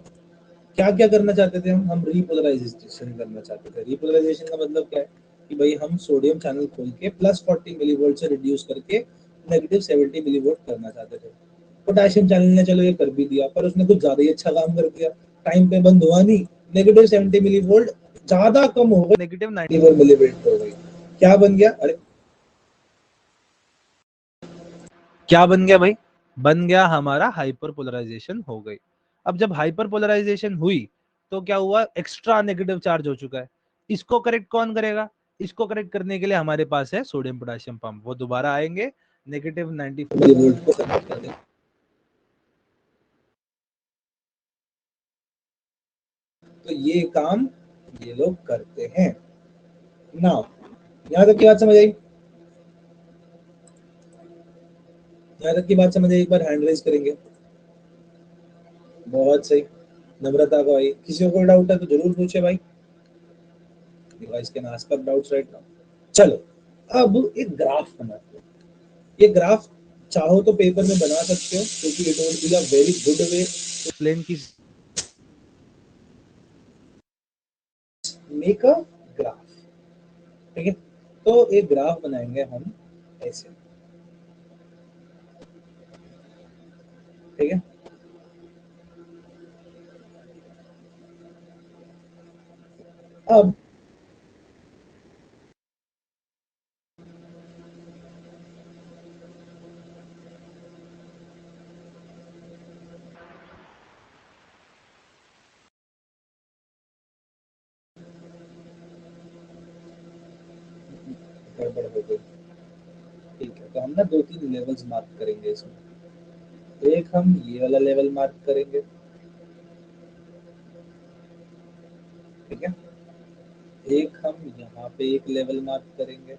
क्या क्या करना चाहते थे हम रीपोलराइजेशन करना चाहते थे। रीपोलराइजेशन का मतलब क्या है कि भाई हम सोडियम चैनल खोल के +40 मिलीवोल्ट से रिड्यूस करके -70 मिलीवोल्ट करना चाहते थे। पोटेशियम चैनल ने चलो ये कर भी दिया, पर उसने कुछ ज्यादा ही अच्छा काम कर दिया। टाइम पे बंद हुआ नहीं, -70 मिलीवोल्ट ज्यादा कम हो गई, -94 मिलीवोल्ट हो गई। क्या बन गया? अरे क्या बन गया भाई? बन गया हमारा हाइपर पोलराइजेशन हो गई। अब जब हाइपर पोलराइजेशन हुई तो क्या हुआ? एक्स्ट्रा नेगेटिव चार्ज हो चुका है। इसको करेक्ट कौन करेगा? इसको करेक्ट करने के लिए हमारे पास है सोडियम पोटेशियम पंप। वो दोबारा आएंगे, -94 वोल्ट को कनेक्ट कर देंगे। तो ये काम ये लोग करते हैं। नाउ यहाँ तक की बात समझ आई? यहाँ तक की बात समझ आई? एक बार हैंड रेज करेंगे। बहुत सही, नम्रता को आई। किसी को कोई डाउट है तो जरूर पूछे भाई। Device can ask us doubts right now. चलो अब एक ग्राफ बनाते हैं। ये ग्राफ चाहो तो पेपर में बना सकते हो, क्योंकि it would be a very good way to explain की मेक अ ग्राफ, ठीक है? तो एक ग्राफ बनाएंगे हम ऐसे, ठीक है? अब गड़बड़ हो गई, ठीक है? तो हम ना दो तीन लेवल्स मार्क करेंगे इसमें। एक हम ये वाला लेवल मार्क करेंगे, ठीक है? एक हम यहाँ पे एक लेवल मार्क करेंगे,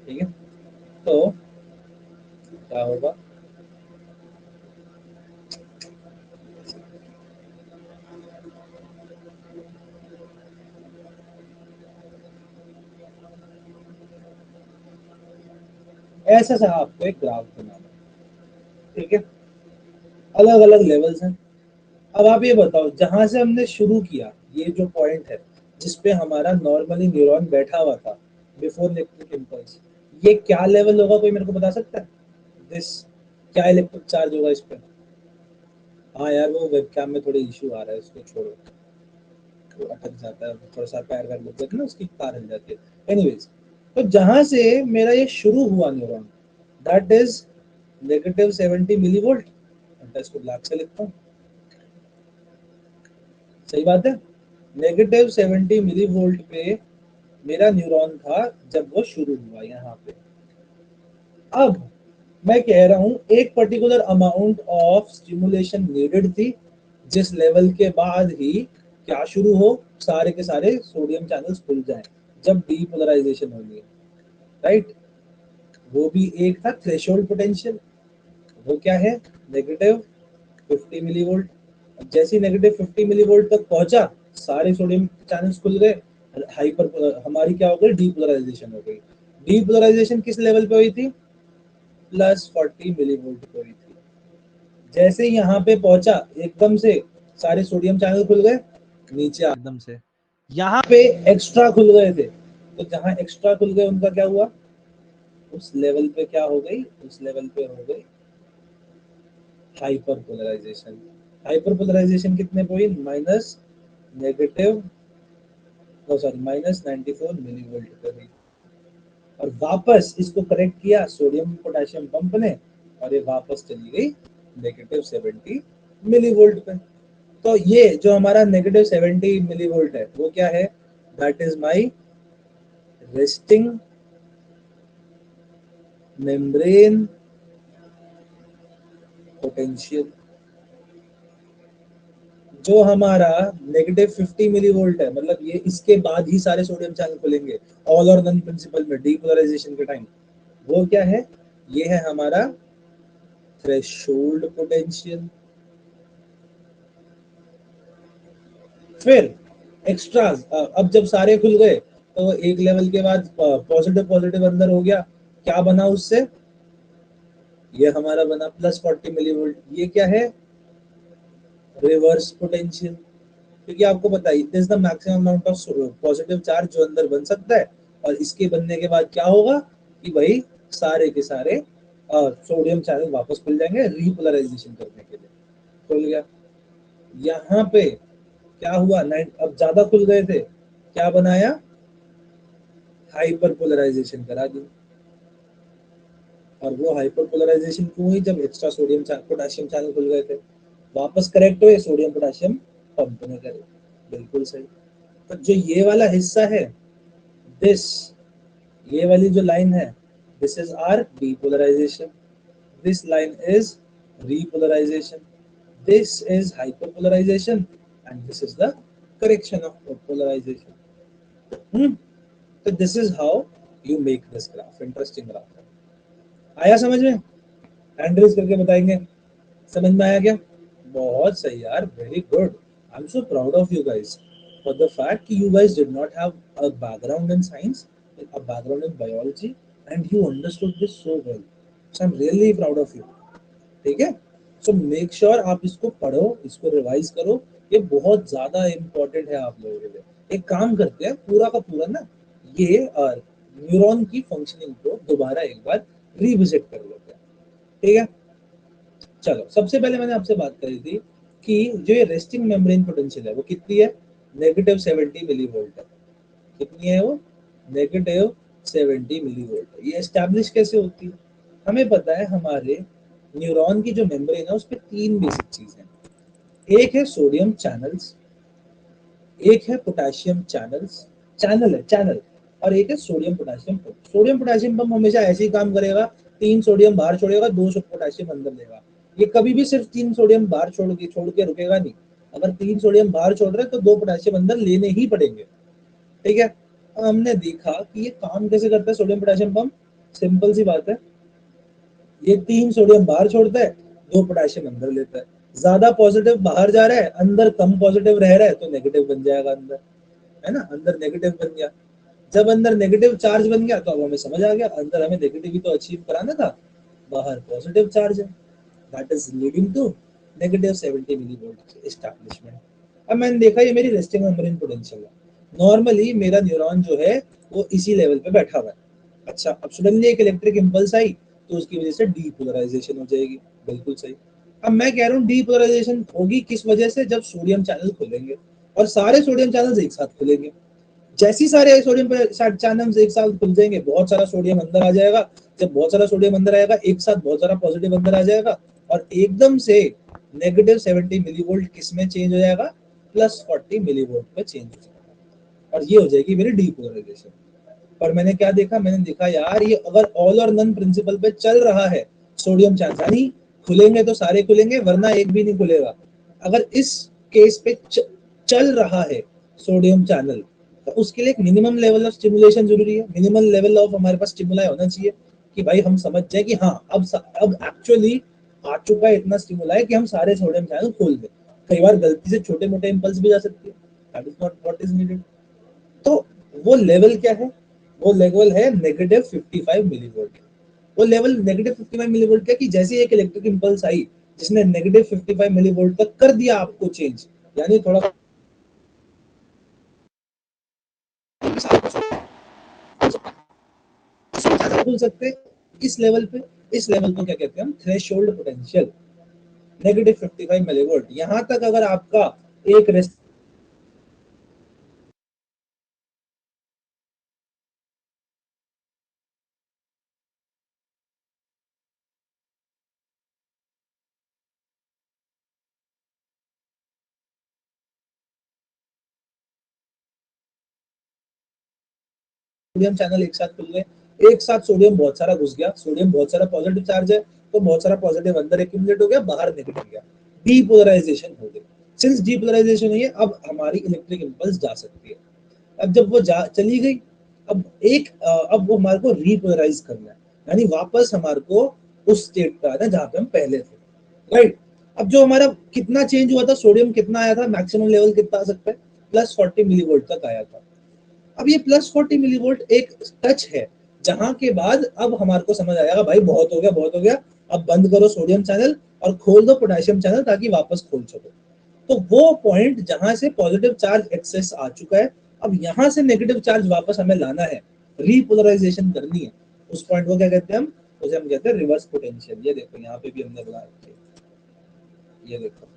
ठीक है? तो क्या होगा? ऐसा सा आपको एक ग्राफ बनाना है, ठीक है? अलग अलग लेवल्स हैं। अब आप ये बताओ, जहां से हमने शुरू किया, ये जो पॉइंट है जिसपे हमारा नॉर्मली न्यूरॉन बैठा हुआ था बिफोर इलेक्ट्रिक इम्पल्स, ये क्या लेवल होगा? कोई मेरे को बता सकता है? दिस क्या इलेक्ट्रिक चार्ज होगा इस पे? हाँ यार, वो वेबकैम में थोड़ी इशू आ रहा है, उसको छोड़ो, वो अटक जाता है, थोड़ा सा पैर वैर लग जाता है ना, उसकी तार हिल जाती है। एनीवेज, तो जहां से मेरा ये शुरू हुआ न्यूरॉन, दैट इज -70 मिलीवोल्ट। इसको ब्लैक से लिखता हूँ, सही बात है? -70 मिलीवोल्ट पे मेरा न्यूरॉन था जब वो शुरू हुआ यहाँ पे। अब मैं कह रहा हूँ एक particular amount of stimulation needed थी, जिस लेवल के बाद ही क्या शुरू हो, सारे के सारे सोडियम चैनल्स खुल जाएं जब डीपोलराइजेशन होनी है, राइट? वो भी एक था थ्रेशोल्ड पोटेंशियल। वो क्या है? -50 मिलीवोल्ट। अब जैसे -50 मिलीवोल्ट तक पहुंचा, सारे सोडियम चैनल्स खुल गए, हाइपर हमारी क्या हो गई? डीपोलराइजेशन हो गई। डीपोलराइजेशन किस लेवल पे हुई थी? प्लस 40 मिलीवोल्ट पे हुई थी। जैसे ही यहाँ पे पहुंचा एकदम से सारे सोडियम चैनल खुल गए, नीचे एकदम से यहाँ पे एक्स्ट्रा खुल गए थे, तो जहां एक्स्ट्रा खुल गए उनका क्या हुआ, उस लेवल पे क्या हो गई, उस लेवल पे हो गई हाइपर पोलराइजेशन। हाइपर पोलराइजेशन कितने point, minus negative sorry minus 94 millivolt पे हुई। और वापस इसको करेक्ट किया सोडियम पोटेशियम पंप ने, और ये वापस चली गई नेगेटिव 70 मिलीवोल्ट पे। तो ये जो हमारा नेगेटिव 70 मिलीवोल्ट है वो क्या है, that is my resting membrane potential. जो हमारा नेगेटिव 50 मिलीवोल्ट है, मतलब ये इसके बाद ही सारे सोडियम चैनल खुलेंगे ऑल और नन प्रिंसिपल में डीपोलराइजेशन के टाइम, वो क्या है, ये है हमारा थ्रेशोल्ड पोटेंशियल। फिर एक्स्ट्राज, अब जब सारे खुल गए तो एक लेवल के बाद पॉजिटिव पॉजिटिव अंदर हो गया, क्या बना उससे, ये हमारा बना प्लस 40 मिलीवोल्ट। ये क्या है, रिवर्स पोटेंशियल, क्योंकि आपको पता है this the maximum amount of positive charge जो अंदर बन सकता है, और इसके बनने के बाद क्या होगा कि भाई सारे के सारे सोडियम चैनल वापस खुल जाएंगे रीपोलराइजेशन करने के लिए। खुल गया, यहाँ पे क्या हुआ, अब ज्यादा खुल गए थे, क्या बनाया, हाइपर पोलराइजेशन करा दी। और वो हाइपर पोलराइजेशन क्यों हुई, जब एक्स्ट्रा सोडियम पोटेशियम चैनल खुल गए थे, वापस करेक्ट हुए सोडियम पोटेशियम पंप ने करे, बिल्कुल सही। तो जो ये वाला हिस्सा है, दिस, ये वाली जो लाइन है, this is our depolarization, this line is repolarization, this is hyperpolarization, and this is the correction of polarization. तो this is how you make this graph, interesting graph है। आया समझ में, हैंड रेज करके बताएंगे, समझ में आया क्या, बहुत सही यार, very good, I am so proud of you guys for the fact कि you guys did not have a background in science, a background in biology, and you understood this so well, so I'm really proud of you। ठीक है, so make sure आप इसको पढ़ो, इसको revise करो, ये बहुत ज्यादा इंपॉर्टेंट है आप लोगों के लिए। एक काम करते हैं, पूरा का पूरा ना ये न्यूरॉन की फंक्शनिंग को दोबारा एक बार रिविजिट कर लेते हैं, ठीक है। चलो, सबसे पहले मैंने आपसे बात करी थी कि जो ये रेस्टिंग मेम्ब्रेन पोटेंशियल है वो कितनी है, नेगेटिव 70 मिलीवोल्ट है। कितनी है वो, नेगेटिव 70 मिलीवोल्ट। ये एस्टैब्लिश कैसे होती है, हमें पता है हमारे न्यूरॉन की जो मेम्ब्रेन है उस पे तीन बेसिक चीज है, एक है सोडियम चैनल्स, एक है पोटेशियम चैनल्स, चैनल है चैनल, और एक है sodium potassium pump. Sodium potassium pump हमेशा ऐसे ही काम करेगा, 3 सोडियम बाहर छोड़ेगा, 2 पोटेशियम अंदर लेगा। ये कभी भी सिर्फ 3 सोडियम बाहर छोड़ के रुकेगा नहीं, अगर 3 सोडियम बाहर छोड़ रहे हैं तो 2 पोटेशियम अंदर लेने ही पड़ेंगे, ठीक है। हमने देखा कि ये काम कैसे करता है सोडियम पोटेशियम पंप, सिंपल सी बात है, ये 3 सोडियम बाहर छोड़ता है, 2 पोटेशियम अंदर लेता है। ज्यादा पॉजिटिव बाहर जा रहा है, अंदर कम पॉजिटिव रह रहा है, तो नेगेटिव बन जाएगा अंदर, है ना, अंदर नेगेटिव बन गया। जब अंदर नेगेटिव चार्ज बन गया तो अब हमें समझ आ गया अंदर हमें नेगेटिव ही तो अचीव कराना था, बाहर पॉजिटिव चार्ज है, that is leading to negative 70 millivolt establishment. अब मैंने देखा ये मेरी रेस्टिंग मेम्ब्रेन पोटेंशियल है, नॉर्मली मेरा न्यूरॉन जो है वो इसी लेवल पे बैठा हुआ है। अच्छा, अब सडनली एक इलेक्ट्रिक इंपल्स आई तो उसकी वजह से डीपोलराइजेशन हो जाएगी, बिल्कुल सही। अब मैं कह रहा हूँ डीपोलराइजेशन होगी किस वजह से, जब सोडियम चैनल खुलेंगे, और सारे सोडियम चैनल्स एक साथ खुलेंगे। जैसी सारे सोडियम चैनल्स एक साथ खुल जाएंगे, बहुत सारा सोडियम अंदर आ जाएगा, जब बहुत सारा सोडियम अंदर आएगा एक साथ बहुत सारा पॉजिटिव अंदर आ जाएगा, और एकदम से नेगेटिव 70 मिलीवोल्ट किस में चेंज हो जाएगा, प्लस 40 मिलीवोल्ट पे चेंज हो जाएगा, और ये हो जाएगी मेरी डीपोलराइजेशन। पर मैंने क्या देखा, मैंने देखा यार ये अगर ऑल और नन प्रिंसिपल पे चल रहा है सोडियम चैनल, यानी खुलेंगे तो सारे खुलेंगे वरना एक भी नहीं खुलेगा। अगर इस केस पे चल रहा है सोडियम चैनल, तो उसके लिए एक मिनिमम लेवल ऑफ स्टिमुलेशन जरूरी है, मिनिमम लेवल ऑफ हमारे पास स्टिमुलाई होना चाहिए कि भाई हम समझ जाए कि हाँ अब एक्चुअली आ चुका है इतना स्टिमुलाई कि हम सारे सोडियम चैनल खोल दें। कई बार गलती से छोटे मोटे इंपल्स भी जा सकती है, that is not what is needed. तो वो लेवल क्या है, वो लेवल है नेगेटिव 55 मिलीवोल्ट। वो लेवल -55 मिलीवोल्ट का कि जैसे एक इलेक्ट्रिक इंपल्स आई जिसने -55 मिलीवोल्ट तक कर दिया आपको चेंज, यानी थोड़ा बोल सकते इस लेवल पे, इस लेवल को क्या कहते हैं हम, थ्रेशोल्ड पोटेंशियल, -55 मिलीवोल्ट। यहां तक अगर आपका एक सोडियम चैनल एक साथ खुल गए, एक साथ सोडियम बहुत सारा घुस गया, सोडियम बहुत सारा पॉजिटिव चार्ज है तो बहुत सारा पॉजिटिव अंदर एक्यूमुलेट हो गया, बाहर नेगेटिव गया, डीपोलराइजेशन हो गई। सिंस डीपोलराइजेशन हुई है अब हमारी इलेक्ट्रिक इंपल्स जा सकती है। अब जब वो जा चली गई, अब अब वो हमारे को रीपोलराइज करना है, यानी वापस हमारे को उस स्टेट पे आना है जहां पे हम पहले थे, राइट। अब जो हमारा कितना चेंज हुआ था, सोडियम कितना आया था, मैक्सिमम लेवल कितना आ सकता है, +40 मिलीवोल्ट तक आया था। अब ये +40 मिलीवोल्ट एक टच है जहां के बाद अब हमारे को समझ आएगा भाई बहुत हो गया, बहुत हो गया, अब बंद करो सोडियम चैनल और खोल दो पोटेशियम चैनल ताकि वापस खोल सको। तो वो पॉइंट जहां से पॉजिटिव चार्ज एक्सेस आ चुका है, अब यहां से नेगेटिव चार्ज वापस हमें लाना है, रीपोलराइजेशन करनी है, उस पॉइंट को क्या कहते हैं हम, उसे हम कहते हैं रिवर्स पोटेंशियल। ये देखो यहाँ पे भी हमने बना रखी है, ये देखो,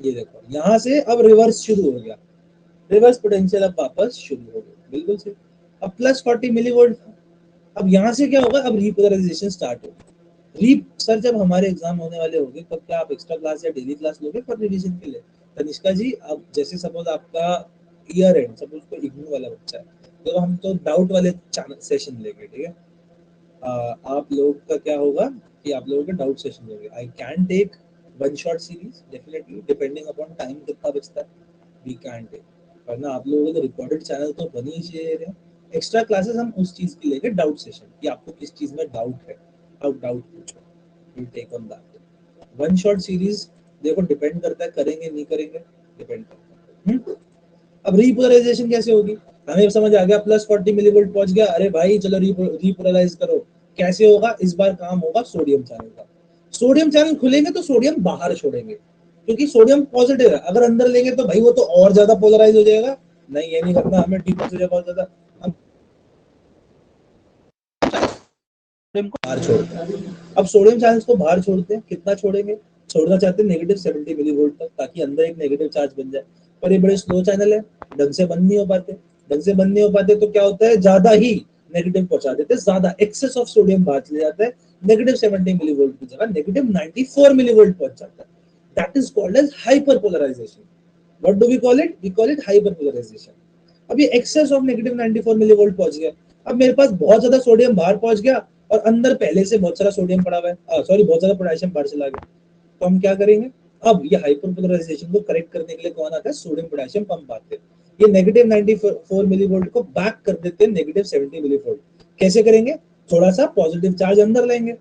ये देखो यहाँ से अब रिवर्स शुरू हो गया, रिवर्स पोटेंशियल अब वापस शुरू हो गई, बिल्कुल सही। अब +40 मिलीवोल्ट, अब यहाँ से क्या होगा, अब रिपोलराइजेशन स्टार्ट होगा। री सर जब हमारे एग्जाम होने वाले होंगे तब क्या आप एक्स्ट्रा क्लास या डेली क्लास लोगे फॉर रिवीजन के लिए? तनिष्का जी, अब जैसे सपोज आपका ईयर एंड, सपोज कोई इग्नू वाला बच्चा है तो हम तो डाउट वाले चैनल सेशन लेंगे, ठीक है। आप लोग का क्या होगा कि आप लोगों के डाउट सेशन होंगे। I can take one shot series definitely, depending upon time कितना बचता है, वी कैन टेक, वरना आप लोगों के रिकॉर्डेड चैनल तो बनी ही चाहिए। एक्स्ट्रा क्लासेस हम उस चीज की लेंगे, डाउट सेशन, कि आपको किस चीज में डाउट है, अब डाउट पूछो, will take on that. One shot series देखो डिपेंड करता है करेंगे नहीं करेंगे, डिपेंड करता है। अब रिपोलराइजेशन कैसे होगी, हमें समझ आ गया, +40 मिलीवोल्ट पहुंच गया, अरे भाई चलो रिपोलराइज करो। कैसे होगा, इस बार काम होगा सोडियम चैनल का। सोडियम चैनल खुलेंगे तो सोडियम बाहर छोड़ेंगे, क्योंकि सोडियम पॉजिटिव है, अगर अंदर लेंगे तो भाई वो तो और ज्यादा पोलराइज हो जाएगा। नहीं, ये नहीं करना हमें, ठीक हो जाए बहुत ज्यादा, हम सोडियम को बाहर छोड़ते हैं। अब सोडियम चैनल्स को बाहर छोड़ते हैं, कितना छोड़ेंगे, छोड़ना चाहते हैं -70 मिलीवोल्ट तक, ताकि अंदर एक नेगेटिव चार्ज बन जाए। पर ये बड़े स्लो चैनल है, ढंग से बंद नहीं हो पाते, ढंग से बंद नहीं हो पाते तो क्या होता है, ज्यादा ही नेगेटिव पहुंचा देते हैं, ज्यादा एक्सेस ऑफ सोडियम बाहर चले जाता है, -70 मिलीवोल्ट की जगह -94 मिलीवोल्ट पहुंच जाता है। That is called as hyperpolarization. What do we call it, we call it hyperpolarization. अब ये एक्सेस ऑफ -94 मिलीवोल्ट पहुंच गया, अब मेरे पास बहुत ज्यादा सोडियम बाहर पहुंच गया और अंदर पहले से बहुत सारा सोडियम पड़ा हुआ है, सॉरी बहुत ज्यादा पोटेशियम बाहर चला गया, तो हम क्या करेंगे, अब ये हाइपरपोलराइजेशन को करेक्ट करने के लिए कौन आता है, सोडियम पोटेशियम पंप आते हैं, ये -94 मिलीवोल्ट को बैक कर देते हैं -70 मिलीवोल्ट। कैसे करेंगे, थोड़ा सा पॉजिटिव चार्ज अंदर लेंगे,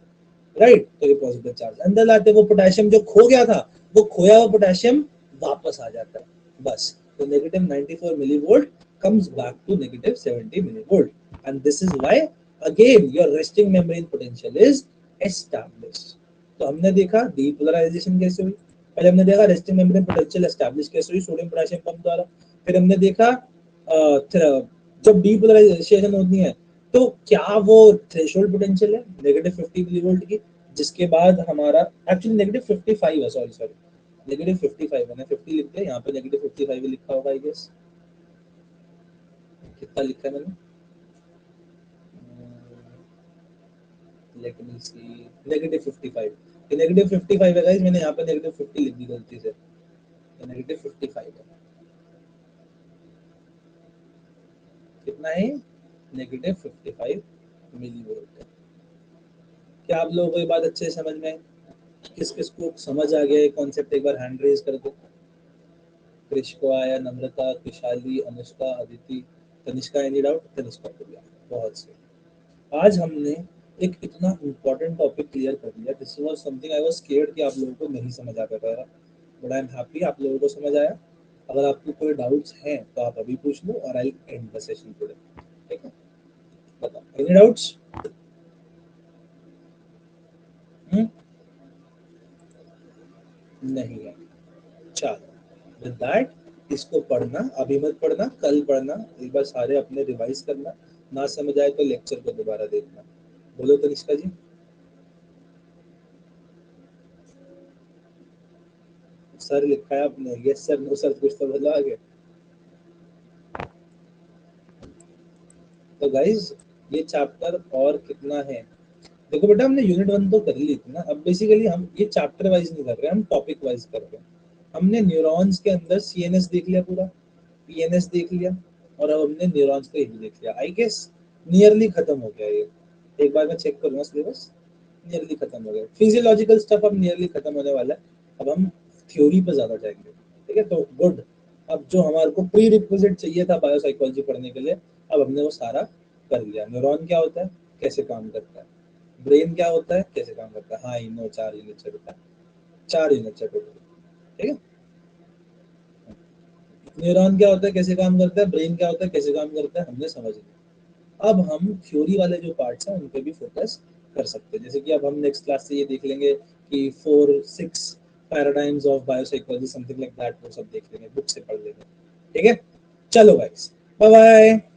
राइट, तो ये पॉजिटिव चार्ज अंदर लाते हैं, वो पोटेशियम जो खो गया था, वो खोया हुआ पोटेशियम वापस आ जाता है, बस। तो -94 millivolt comes back to -70 millivolt, and this is why again your resting membrane potential is established। तो हमने देखा डीपोलराइजेशन कैसे हुई, पहले हमने देखा रेस्टिंग मेम्ब्रेन पोटेंशियल एस्टैब्लिश कैसे हुई सोडियम पोटेशियम पंप द्वारा, फिर हमने देखा जब डीपोलराइजेशन होती है तो क्या वो थ्रेशोल्ड पोटेंशियल है -50 मिलीवोल्ट की, जिसके बाद हमारा एक्चुअली -55 है, सॉरी सॉरी -55 मैंने 50 लिख दिया, यहाँ पे -55 ही लिखा होगा आई गेस। कितना लिखा है मैंने, लेट मी सी, -55, ये -55 है गाइस, मैंने यहाँ पे -50 लिख दी गलती से, तो -55 है, कितना है, -55 मिलीवोल्ट है। क्या आप लोगों को ये बात अच्छे से समझ में आई, किस किस को समझ आ गया ये कॉन्सेप्ट, एक बार हैंड रेज कर दो। कृष को आया, नम्रता, खुशहाली, अनुष्का, अदिति, तनिष्का, एनी डाउट, तनिष्का को भी आया, बहुत सही। आज हमने एक इतना इम्पोर्टेंट टॉपिक क्लियर कर लिया, this was something I was scared कि आप लोगों को नहीं समझ आ पाएगा, बट आई एम हैप्पी आप लोगों को समझ आया। अगर आपको कोई डाउट्स हैं तो आप अभी पूछ लो और आई एंड द सेशन टुडे, ठीक है, बताओ एनी डाउट्स। नहीं है। चलो विद दैट इसको पढ़ना, अभी मत पढ़ना, कल पढ़ना, एक बार सारे अपने रिवाइज करना, ना समझ आए तो लेक्चर को दोबारा देखना। बोलो तनिष्का जी। सर लिखा है आपने, यस सर, नो सर, कुछ तो बोलो आगे। तो गाइज ये चैप्टर और कितना है, देखो बेटा हमने यूनिट 1 तो कर ली थी ना, अब बेसिकली हम ये चैप्टर वाइज नहीं कर रहे, हम टॉपिक वाइज कर रहे हैं। हमने न्यूरॉन्स के अंदर सीएनएस देख लिया पूरा, पीएनएस देख लिया, और अब हमने न्यूरॉन्स को भी देख लिया। आई गेस नियरली खत्म हो गया ये। एक बार मैं चेक करूंगा सिलेबस, नियरली खत्म हो गया। फिजियोलॉजिकल स्टफ अब नियरली खत्म होने वाला है, अब हम थ्योरी पे ज्यादा जाएंगे। ठीक है, तो गुड। अब जो हमारे को प्री रिक्विजिट चाहिए था बायोसाइकोलॉजी पढ़ने के लिए, अब हमने वो सारा कर लिया। न्यूरॉन क्या होता है, कैसे काम करता है, ब्रेन क्या होता है, कैसे काम करता है। हाँ इनो 4 यूनिट से होता है, 4 यूनिट से टोटल। ठीक है, न्यूरॉन क्या होता है, कैसे काम करता है, ब्रेन क्या होता है, कैसे काम करता है, हमने समझ लिया। अब हम थ्योरी वाले जो पार्ट्स हैं उन पे भी फोकस कर सकते हैं। जैसे कि अब हम नेक्स्ट क्लास से ये देख लेंगे कि 4-6 paradigms of biopsychology, something like that, वो सब देख लेंगे, बुक से पढ़ लेंगे। ठीक है, चलो गाइस, बाय बाय।